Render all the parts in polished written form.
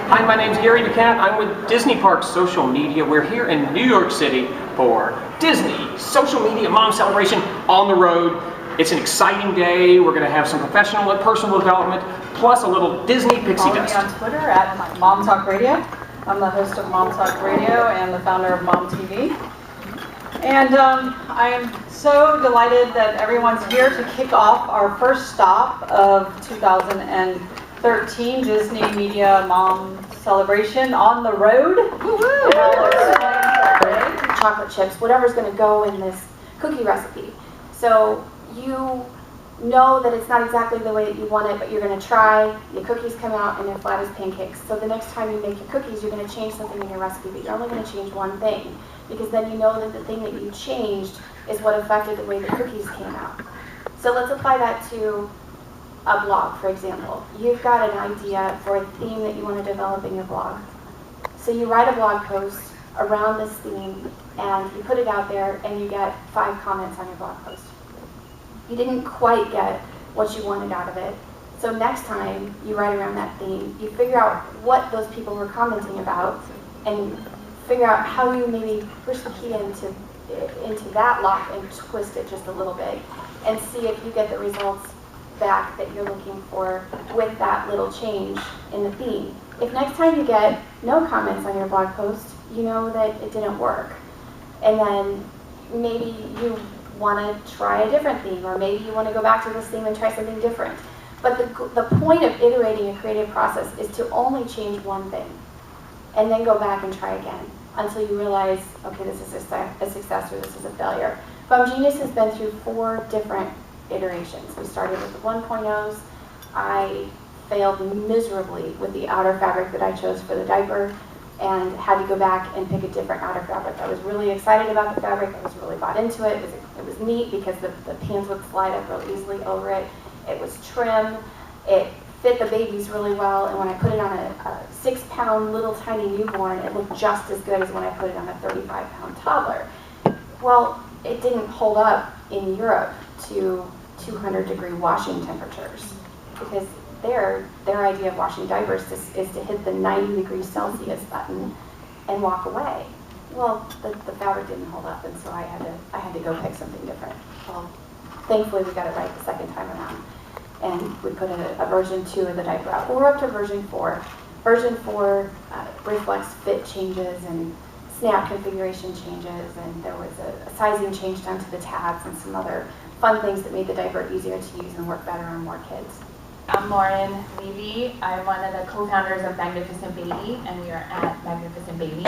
Hi, my name's Gary Ducat. I'm with Disney Parks Social Media. We're here in New York City for Disney Social Media Mom Celebration on the road. It's an exciting day. We're going to have some professional and personal development, plus a little Disney pixie dust. Follow me on Twitter at Mom Talk Radio. I'm the host of Mom Talk Radio and the founder of Mom TV. And I am so delighted that everyone's here to kick off our first stop of 2013 Disney Media Mom Celebration on the road. Woo-woo. Chocolate chips, whatever's going to go in this cookie recipe. So you know that it's not exactly the way that you want it, but you're going to try. Your cookies come out and they're flat as pancakes. So the next time you make your cookies, you're going to change something in your recipe, but you're only going to change one thing, because then you know that the thing that you changed is what affected the way the cookies came out. So let's apply that to a blog, for example. You've got an idea for a theme that you want to develop in your blog. So you write a blog post around this theme, and you put it out there, and you get 5 comments on your blog post. You didn't quite get what you wanted out of it. So next time you write around that theme, you figure out what those people were commenting about, and figure out how you maybe push the key into that lock and twist it just a little bit, and see if you get the results back that you're looking for with that little change in the theme. If next time you get no comments on your blog post, you know that it didn't work. And then maybe you want to try a different theme, or maybe you want to go back to this theme and try something different. But the point of iterating a creative process is to only change one thing, and then go back and try again until you realize, okay, this is a success or this is a failure. Bum Genius has been through 4 different iterations. We started with the 1.0s. I failed miserably with the outer fabric that I chose for the diaper, and had to go back and pick a different outer fabric. I was really excited about the fabric. I was really bought into it. It was neat because the pants would slide up real easily over it. It was trim. It fit the babies really well. And when I put it on a 6-pound little tiny newborn, it looked just as good as when I put it on a 35-pound toddler. Well, it didn't hold up in Europe to 200-degree washing temperatures, because their idea of washing diapers is to hit the 90 degrees Celsius button and walk away. Well, the fabric didn't hold up, and so I had to go pick something different. Well, thankfully we got it right the second time around, and we put a version 2 of the diaper out. We're up to version 4. Version 4 reflects fit changes and snap configuration changes, and there was a sizing change done to the tabs and some other fun things that made the diaper easier to use and work better on more kids. I'm Lauren Levy. I'm one of the co-founders of Magnificent Baby, and we are at Magnificent Baby.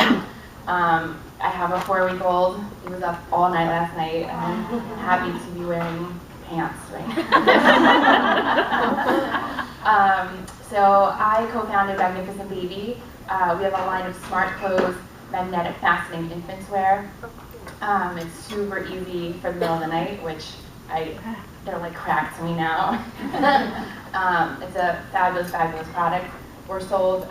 I have a 4-week-old. He was up all night last night, and I'm happy to be wearing pants right now. So I co-founded Magnificent Baby. We have a line of smart clothes, magnetic fastening infants wear. It's super easy for the middle of the night, which they're like crack to me now. It's a fabulous, fabulous product. We're sold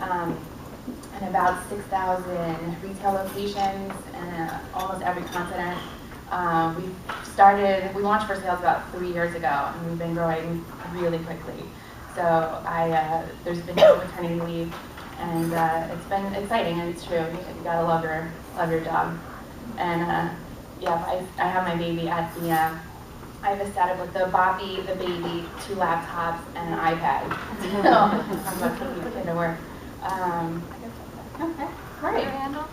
in about 6,000 retail locations in almost every continent. We launched for sales about 3 years ago, and we've been growing really quickly. So there's been no maternity leave, and it's been exciting, and it's true. You gotta love your job. And yeah, I have my baby at the. I have a setup with the Bobby, the baby, 2 laptops, and an iPad. So I'm about to keep the kid to work. Okay, great. Twitter handle?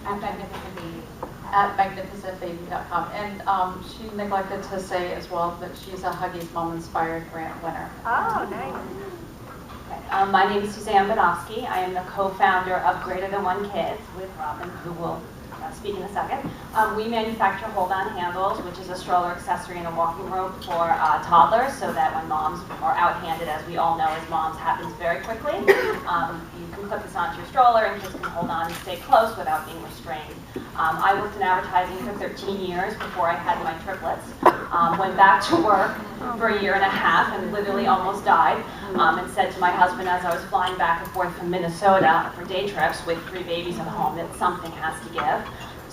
At Magnificent Baby. At magnificentbaby.com. And she neglected to say as well that she's a Huggies Mom Inspired grant winner. Oh, nice. Okay. My name is Suzanne Badofsky. I am the co-founder of Greater Than One Kids with Robin, who will speak in a second. We manufacture hold-on handles, which is a stroller accessory and a walking rope for toddlers, so that when moms are out-handed, as we all know as moms, happens very quickly. You can clip this onto your stroller and kids can hold on and stay close without being restrained. I worked in advertising for 13 years before I had my triplets. Went back to work for 1.5 years and literally almost died, and said to my husband as I was flying back and forth from Minnesota for day trips with 3 babies at home that something has to give.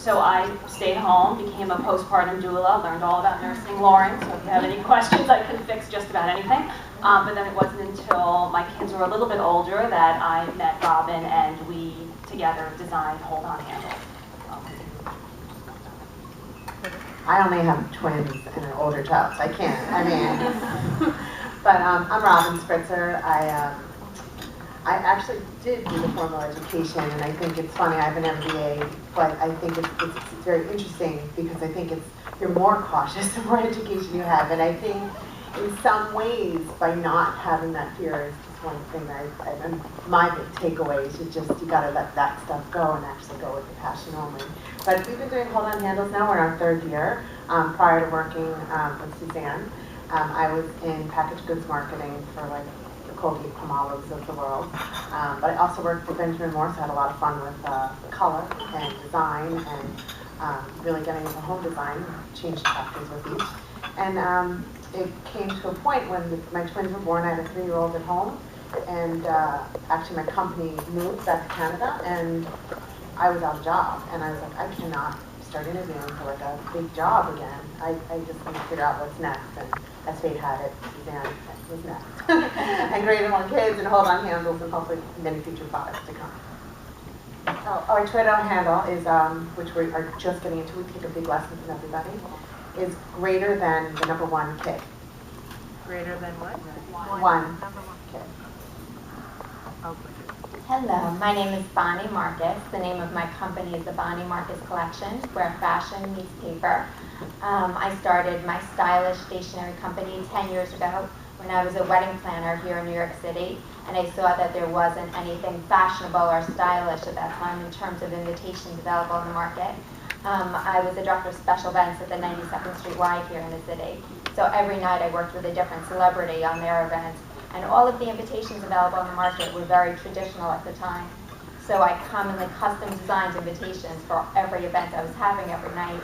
So I stayed home, became a postpartum doula, learned all about nursing Lauren, so if you have any questions, I can fix just about anything. But then it wasn't until my kids were a little bit older that I met Robin and we together designed Hold On Handles. I only have twins and an older child, so I can't. I mean, but I'm Robin Spritzer. I actually did do the formal education, and I think it's funny. I have an MBA, but I think it's very interesting because I think you're more cautious the more education you have, and I think in some ways by not having that fear is just one thing that my big takeaway is you gotta let that stuff go and actually go with the passion only. But we've been doing Hold On Handles now. We're in our 3rd year. Prior to working with Suzanne, I was in packaged goods marketing for like the Colgate Palmolives of the world. But I also worked for Benjamin Moore, so I had a lot of fun with color and design and really getting into home design, changed chapters with each. And it came to a point when my twins were born. I had a 3-year-old at home, and actually my company moved back to Canada, and I was out of job, and I was like, I cannot start interviewing for like a big job again. I just need to figure out what's next, and as fate had it, Suzanne was next. And Greater Than One Kids and Hold On Handles and hopefully many future products to come. Our Twitter handle is, which we are just getting into, we take a big lesson from everybody, is greater than the number 1 kid. Greater than what? One kid. Hello, my name is Bonnie Marcus. The name of my company is the Bonnie Marcus Collection, where fashion meets paper. I started my stylish stationery company 10 years ago when I was a wedding planner here in New York City, and I saw that there wasn't anything fashionable or stylish at that time in terms of invitations available in the market. I was the director of special events at the 92nd Street Y here in the city. So every night I worked with a different celebrity on their event. And all of the invitations available on the market were very traditional at the time. So I commonly custom designed invitations for every event I was having every night.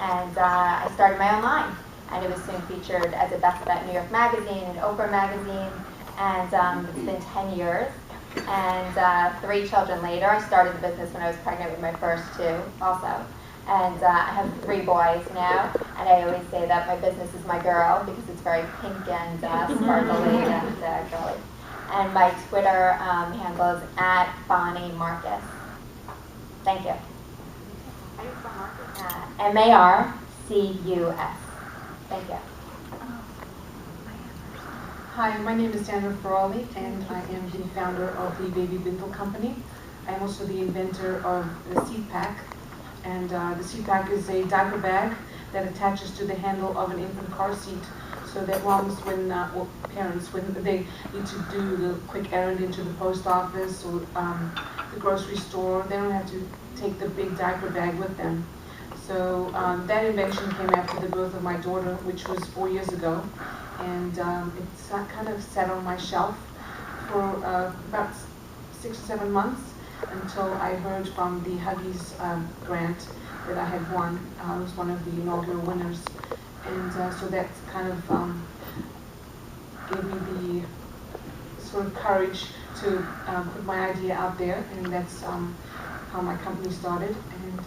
And I started my own line. And it was soon featured as a Best Bet New York magazine and Oprah magazine. And it's been 10 years. And 3 children later, I started the business when I was pregnant with my first 2 also. And I have 3 boys now, and I always say that my business is my girl because it's very pink and sparkly and girly. And my Twitter handle is @BonnieMarcus. Thank you. MARCUS. Thank you. Hi, my name is Sandra Ferroli, and I am the founder of the Baby Bindle Company. I am also the inventor of the seat pack. And the seat pack is a diaper bag that attaches to the handle of an infant car seat, so that moms, or parents, when they need to do the quick errand into the post office or the grocery store, they don't have to take the big diaper bag with them. So that invention came after the birth of my daughter, which was 4 years ago, and it's kind of sat on my shelf for about 6 or 7 months. Until I heard from the Huggies grant that I had won. I was one of the inaugural winners. And so that kind of gave me the sort of courage to put my idea out there. And that's how my company started. And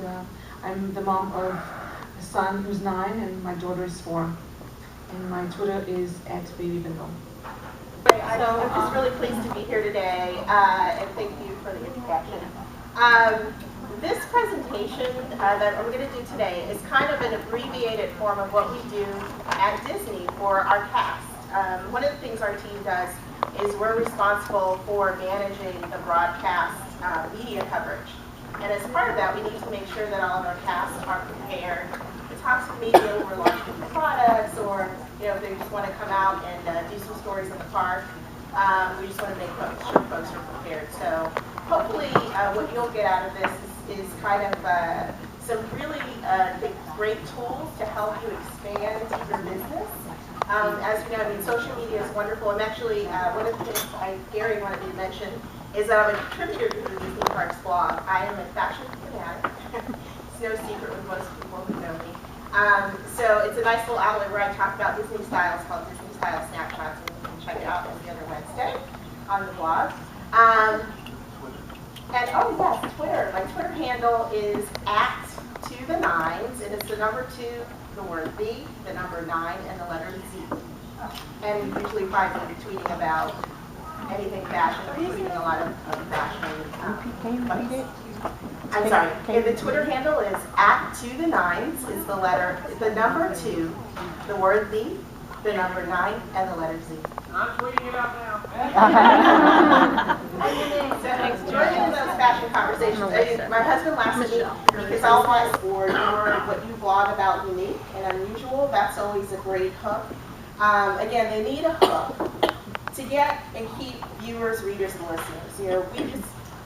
I'm the mom of a son who's 9 and my daughter is 4. And my Twitter is @BabyBindle. I'm just really pleased to be here today, and thank you for the introduction. This presentation that I'm going to do today is kind of an abbreviated form of what we do at Disney for our cast. One of the things our team does is we're responsible for managing the broadcast media coverage. And as part of that, we need to make sure that all of our casts are prepared to talk to the media when we're launching new products, or if they just want to come out and do some stories in the park. We just want to make sure folks are prepared. So hopefully what you'll get out of this is kind of some really great tools to help you expand your business. As you know, social media is wonderful. I'm actually, one of the things Gary wanted me to mention is that I'm a contributor to the Disney Parks blog. I am a fashion fanatic. It's no secret with most people who know me. So it's a nice little outlet where I talk about Disney styles called Disney Style Snapshots, and you can check it out every other Wednesday on the blog. And oh yes, Twitter. My Twitter handle is @2 the nines, and it's the number 2, the word the number 9, and the letter Z. And we usually find me tweeting about anything fashion, including a lot of fashion. I'm sorry. And the Twitter handle is @2the9s, is the number 2, the word the number 9, and the letter Z. I'm tweeting it out now. So, joining in those fashion conversations. My husband laughs at me because I'll buy sport or what you blog about unique and unusual. That's always a great hook. Again, they need a hook to get and keep viewers, readers, and listeners. You know,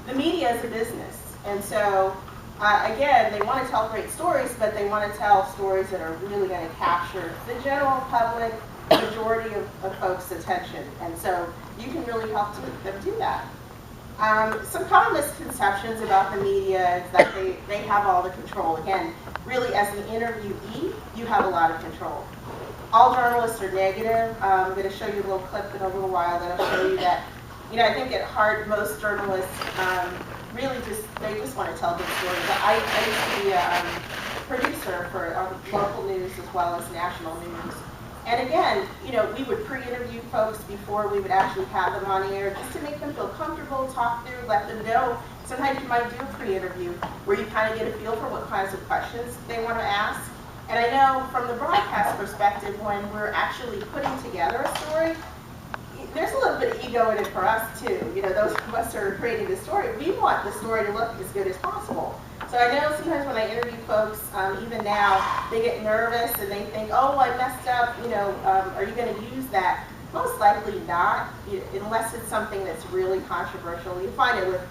the media is a business, and so again, they want to tell great stories, but they want to tell stories that are really going to capture the general public, majority of folks' attention, and so you can really help them do that. Some common misconceptions about the media is that they have all the control. Again, really as an interviewee, you have a lot of control. All journalists are negative. I'm going to show you a little clip in a little while that'll show you that, you know, I think at heart most journalists really just want to tell good stories. I used to be a producer for local news as well as national news. And again, you know, we would pre-interview folks before we would actually have them on air just to make them feel comfortable, talk through, let them know. Sometimes you might do a pre-interview where you kind of get a feel for what kinds of questions they want to ask. And I know from the broadcast perspective, when we're actually putting together a story, there's a little bit of ego in it for us too. You know, those of us who are creating the story, we want the story to look as good as possible. So I know sometimes when I interview folks, even now, they get nervous and they think, oh, I messed up, you know, are you going to use that? Most likely not, unless it's something that's really controversial. You find it with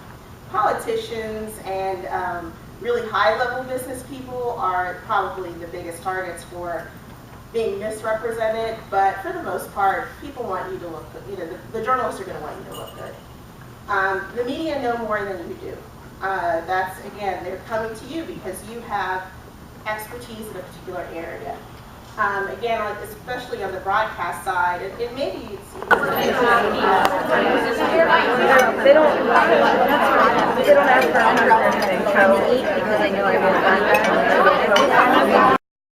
politicians and really high-level business people are probably the biggest targets for being misrepresented, but for the most part, people want you to look good. You know, the journalists are going to want you to look good. The media know more than you do. That's, again, they're coming to you because you have expertise in a particular area. Again, especially on the broadcast side, it maybe it's They don't ask for anything, so because I know I won't.